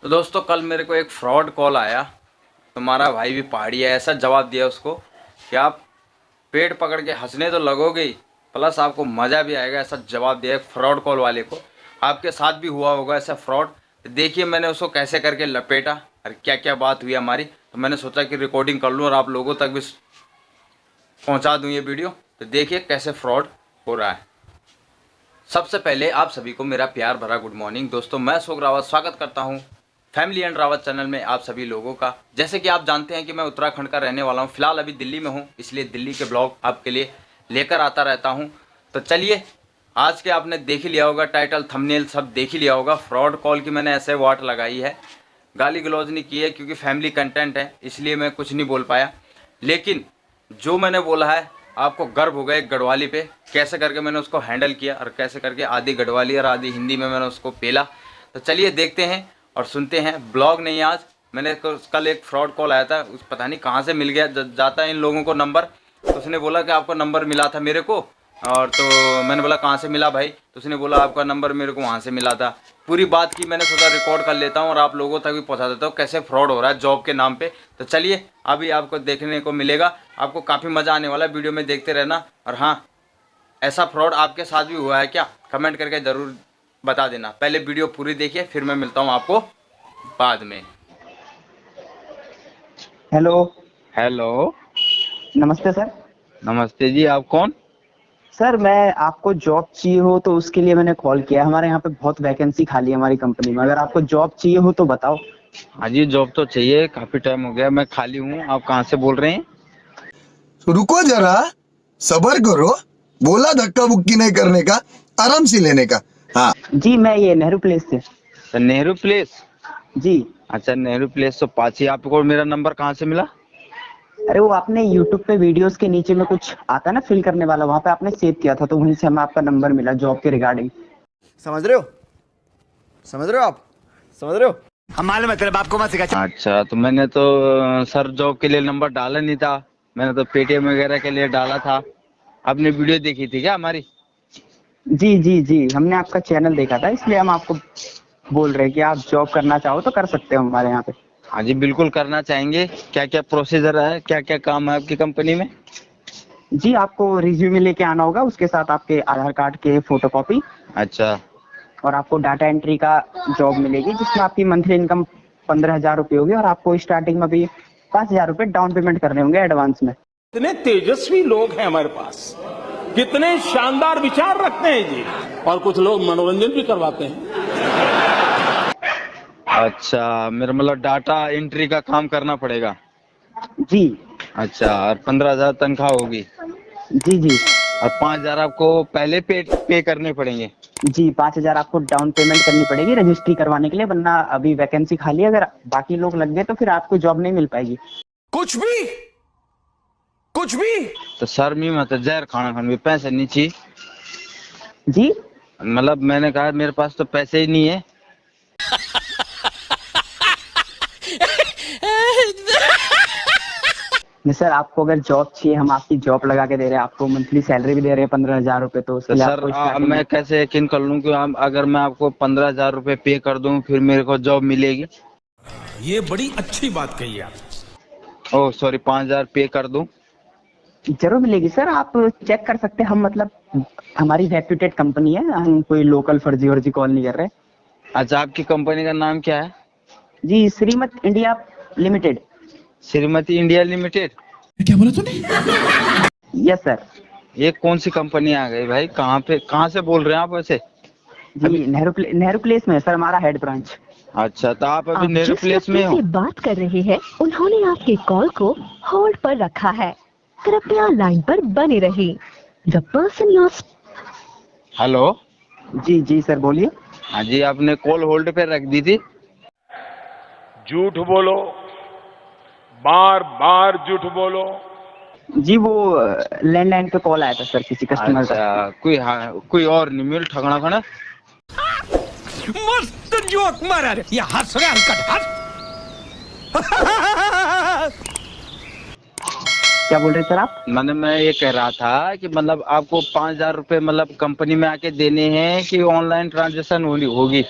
तो दोस्तों कल मेरे को एक फ्रॉड कॉल आया। तुम्हारा भाई भी पहाड़ी है, ऐसा जवाब दिया उसको कि आप पेट पकड़ के हंसने तो लगोगे ही, प्लस आपको मज़ा भी आएगा, ऐसा जवाब दिया एक फ्रॉड कॉल वाले को। आपके साथ भी हुआ होगा ऐसा फ्रॉड। तो देखिए मैंने उसको कैसे करके लपेटा और क्या क्या बात हुई हमारी। तो मैंने सोचा कि रिकॉर्डिंग कर लूँ और आप लोगों तक भी पहुँचा दूँ ये वीडियो। तो देखिए कैसे फ्रॉड हो रहा है। सबसे पहले आप सभी को मेरा प्यार भरा गुड मॉर्निंग। दोस्तों मैं अशोक रावत स्वागत करता हूं फैमिली एंड रावत चैनल में आप सभी लोगों का। जैसे कि आप जानते हैं कि मैं उत्तराखंड का रहने वाला हूं, फिलहाल अभी दिल्ली में हूं, इसलिए दिल्ली के ब्लॉग आपके लिए लेकर आता रहता हूं। तो चलिए, आज के आपने देख ही लिया होगा, टाइटल थंबनेल सब देख ही लिया होगा। फ्रॉड कॉल की मैंने ऐसे वाट लगाई है, गाली गलौज नहीं की है क्योंकि फैमिली कंटेंट है, इसलिए मैं कुछ नहीं बोल पाया। लेकिन जो मैंने बोला है आपको गर्व होगा एक गढ़वाली पे, कैसे करके मैंने उसको हैंडल किया और कैसे करके आधी गढ़वाली और आधी हिंदी में मैंने उसको पेला। तो चलिए देखते हैं और सुनते हैं। ब्लॉग नहीं, आज मैंने कल एक फ्रॉड कॉल आया था, उस पता नहीं कहाँ से मिल गया जाता है इन लोगों को नंबर। तो उसने बोला कि आपका नंबर मिला था मेरे को, और तो मैंने बोला कहाँ से मिला भाई। तो उसने बोला आपका नंबर मेरे को वहाँ से मिला था। पूरी बात की मैंने सोचा रिकॉर्ड कर लेता हूँ और आप लोगों तक भी पहुँचा देता हूँ कैसे फ्रॉड हो रहा है जॉब के नाम पे। तो चलिए अभी आपको देखने को मिलेगा, आपको काफ़ी मज़ा आने वाला है, वीडियो में देखते रहना। और हाँ, ऐसा फ्रॉड आपके साथ भी हुआ है क्या, कमेंट करके ज़रूर बता देना। पहले वीडियो पूरी देखिए, फिर मैं मिलता हूँ आपको बाद में। हेलो। हेलो, नमस्ते सर। नमस्ते जी, आप कौन? सर मैं आपको जॉब चाहिए हो तो उसके लिए मैंने कॉल किया। हमारे यहाँ पे बहुत वैकेंसी खाली है हमारी कंपनी में, अगर आपको जॉब चाहिए हो तो बताओ। हाँ जी, जॉब तो चाहिए, काफ़ी टाइम हो गया, मैं खाली हूँ। आप कहाँ से बोल रहे हैं? रुको जरा, सबर करो। बोला धक्का बुक्की नहीं करने का, आराम से लेने का। हाँ जी मैं ये नेहरू प्लेस से। तो नेहरू प्लेस। जी। अच्छा, नेहरू प्लेस तो पास ही। आपको मेरा नंबर कहाँ से मिला? अरे वो आपने यूट्यूब पे वीडियोस के नीचे में कुछ आता है ना फिल करने वाला, वहाँ पे आपने सेव किया था, तो वहीं से हमें आपका नंबर मिला जॉब के रिगार्डिंग। समझ रहे हो? समझ रहे हो आप? समझ रहे हो? हमारे मतलब आपको मत सिखा। अच्छा, तो मैंने तो सर जॉब के लिए नंबर डाला नहीं था, मैंने तो पेटीएम वगैरह के लिए डाला था। आपने वीडियो देखी थी क्या हमारी? जी जी जी, हमने आपका चैनल देखा था, इसलिए हम आपको बोल रहे हैं कि आप जॉब करना चाहो तो कर सकते हो हमारे यहाँ पे। हाँ जी, बिल्कुल करना चाहेंगे। क्या क्या प्रोसीजर है, क्या क्या काम है आपकी कंपनी में? जी आपको रिज्यूमे लेके आना होगा, उसके साथ आपके आधार कार्ड के फोटोकॉपी, अच्छा। और आपको डाटा एंट्री का जॉब मिलेगी जिसमें आपकी मंथली इनकम 15,000 रुपये होगी, और आपको स्टार्टिंग में भी 5,000 रुपये डाउन पेमेंट करने होंगे एडवांस में। कितने तेजस्वी लोग हैं हमारे पास, कितने शानदार विचार रखते हैं जी। और कुछ लोग मनोरंजन भी करवाते हैं। अच्छा, मेरा मतलब डाटा एंट्री का काम करना पड़ेगा। जी अच्छा, और 15,000 तनख्वाह होगी, जी जी और 5,000 आपको पहले पे करने पड़ेंगे। जी, 5,000 आपको डाउन पेमेंट करनी पड़ेगी रजिस्ट्री करवाने के लिए, वरना अभी वैकेंसी खाली है, अगर बाकी लोग लग गए तो फिर आपको जॉब नहीं मिल पाएगी। कुछ भी कुछ भी। तो सर मी मत जहर खाना खाने में पैसे नहीं चाहिए। जी मतलब मैंने कहा मेरे पास तो पैसे ही नहीं है। नहीं सर, आपको अगर जॉब चाहिए, हम आपकी जॉब लगा के दे रहे हैं, आपको मंथली सैलरी भी दे रहे हैं 15,000 रुपये, तो उसके तो लिए सर आपको अब starting मैं में- कैसे यकीन कर लूं कि अगर मैं आपको 15,000 रुपये पे कर दूं फिर मेरे को जॉब मिलेगी? ये बड़ी अच्छी बात कही आप। ओह सॉरी, 5,000 पे कर दूं? जरूर मिलेगी सर, आप चेक कर सकते हैं। हम मतलब हमारी रेप्यूटेड कंपनी है, हम कोई लोकल फर्जी वर्जी कॉल नहीं कर रहे। अच्छा, आपकी कंपनी का नाम क्या है? जी Shrimat India Limited. Shrimati India Limited. Yes sir. ये कौन सी कंपनी आ गई भाई? कहाँ से बोल रहे हैं आप वैसे? जी नेहरू प्लेस में है सर हमारा हेड ब्रांच। अच्छा, तो आप अभी आप नेहरू जिस प्लेस में व्यक्ति हो? से बात कर रहे हैं उन्होंने आपके कॉल को होल्ड पर रखा है, कृपया लाइन पर बने रहिए। The person you. हेलो। जी जी सर बोलिए। हाँ जी, आपने कॉल होल्ड पे रख दी थी। झूठ बोलो, बार बार झूठ बोलो। जी वो लैंडलाइन पे कॉल आया था सर किसी कस्टमर का। अच्छा, कोई और नहीं मिल ठगना खना? मस्त जोक मारा रे। ये हंस रहे हल्का हंस। क्या बोल रहे सर आप? मैं ये कह रहा था कि मतलब आपको 5,000 रुपये मतलब कंपनी में आके देने हैं कि ऑनलाइन ट्रांजेक्शन होगी?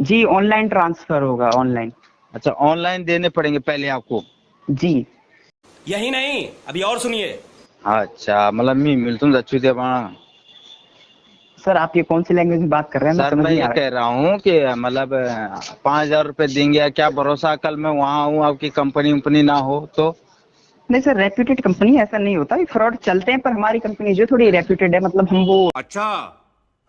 जी ऑनलाइन ट्रांसफर होगा ऑनलाइन। अच्छा, ऑनलाइन देने पड़ेंगे पहले आपको? जी यही नहीं, अभी और सुनिए। अच्छा, मतलब मी मिलतुम अच्छी दे पाना। सर आप ये कौन सी लैंग्वेज में बात कर रहे हैं, सर समझ मैं नहीं ये आ रहा कह रहा हूँ कि मतलब 5,000 रुपये देंगे, क्या भरोसा कल मैं वहाँ हूँ आपकी कंपनी उम्पनी ना हो तो? नहीं सर, रेप्यूटेड कंपनी है, ऐसा नहीं होता, ये फ्रॉड चलते हैं, पर हमारी कंपनी जो थोड़ी रेप्यूटेड है, मतलब हम वो अच्छा,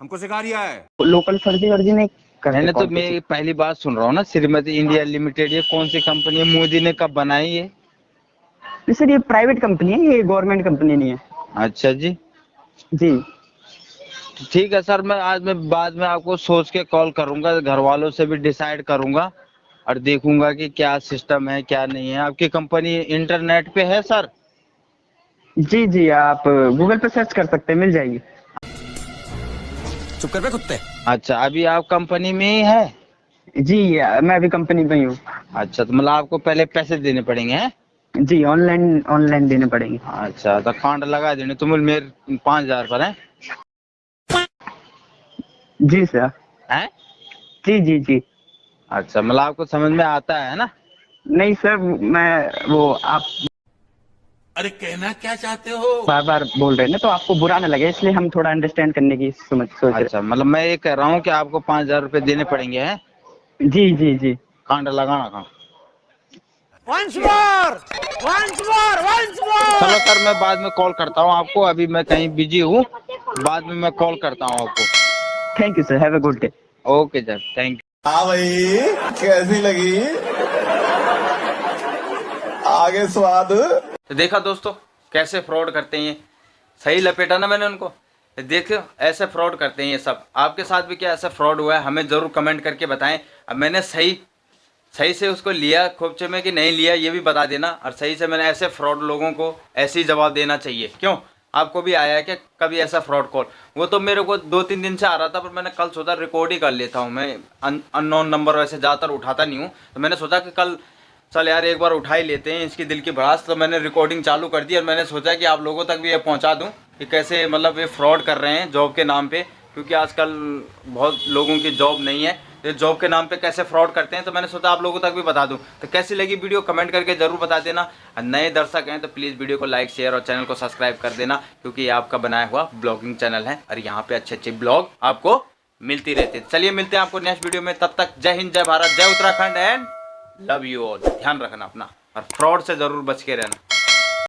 हमको सिखा रिया है। लोकल फर्जी वर्जी नहीं करते। मैंने तो कॉल मैं किसी। पहली बात सुन रहा हूँ ना, श्रीमती इंडिया लिमिटेड, ये कौन सी कंपनी है? मोदी ने कब बनाई ये? नहीं सर, ये प्राइवेट कंपनी है, ये गवर्नमेंट कंपनी नहीं है। अच्छा जी, जी तो ठीक है सर, मैं बाद में आपको सोच के कॉल करूंगा, घर वालों से भी डिसाइड करूंगा और देखूंगा कि क्या सिस्टम है क्या नहीं है। आपकी कंपनी इंटरनेट पे है सर? जी जी, आप गूगल पे सर्च कर सकते हैं, मिल जाएगी। चुप कर बे कुत्ते। अच्छा, अभी आप कंपनी में ही है? जी मैं अभी कंपनी में ही हूँ। अच्छा, तो मतलब आपको पहले पैसे देने पड़ेंगे हैं? जी ऑनलाइन ऑनलाइन देने पड़ेंगे। अच्छा, तो कांड लगा देने तुम मेरे 5,000 पर है? जी सर। हैं? जी जी जी। अच्छा, मतलब आपको समझ में आता है ना? नहीं सर, मैं वो आप अरे कहना क्या चाहते हो? बार बार बोल रहे हैं ना, तो आपको बुरा ना लगे, इसलिए हम थोड़ा अंडरस्टैंड करने की सोच रहे अच्छा, मतलब मैं ये कह रहा हूँ कि आपको 5,000 रुपये देने पड़ेंगे हैं? हैं। जी जी जी। कांड लगाना कहाँ? Once more, once more, once more. चलो सर, मैं बाद में कॉल करता हूँ आपको, अभी मैं कहीं बिजी हूँ, बाद में मैं कॉल करता हूँ आपको। Thank you sir, have a good day. Okay sir, thank you. हाँ भाई, कैसी लगी? आगे स्वाद। तो देखा दोस्तों कैसे फ्रॉड करते हैं ये, सही लपेटा ना मैंने उनको। देखो ऐसे फ्रॉड करते हैं ये सब। आपके साथ भी क्या ऐसा फ्रॉड हुआ है, हमें ज़रूर कमेंट करके बताएं। अब मैंने सही से उसको लिया खोपचे में कि नहीं लिया, ये भी बता देना। और सही से मैंने ऐसे फ्रॉड लोगों को ऐसे ही जवाब देना चाहिए। क्यों, आपको भी आया है कि कभी ऐसा फ्रॉड कॉल? वो तो मेरे को 2-3 दिन से आ रहा था, पर मैंने कल सोचा रिकॉर्ड ही कर लेता हूँ। मैं अननोन नंबर वैसे ज़्यादातर उठाता नहीं हूँ, तो मैंने सोचा कि कल चल यार एक बार उठा ही लेते हैं इसकी दिल की भड़ास। तो मैंने रिकॉर्डिंग चालू कर दी और मैंने सोचा कि आप लोगों तक भी ये पहुंचा दूं कि कैसे मतलब ये फ्रॉड कर रहे हैं जॉब के नाम पे। क्योंकि आजकल बहुत लोगों की जॉब नहीं है, ये जॉब के नाम पे कैसे फ्रॉड करते हैं, तो मैंने सोचा आप लोगों तक भी बता दूं। तो कैसी लगी वीडियो कमेंट करके ज़रूर बता देना। और नए दर्शक हैं तो प्लीज़ वीडियो को लाइक शेयर और चैनल को सब्सक्राइब कर देना, क्योंकि ये आपका बनाया हुआ ब्लॉगिंग चैनल है और यहाँ पे अच्छे ब्लॉग आपको मिलती रहती है। चलिए मिलते हैं आपको नेक्स्ट वीडियो में, तब तक जय हिंद, जय भारत, जय Uttarakhand and love you all. ध्यान रखना अपना और फ्रॉड से ज़रूर बच के रहना।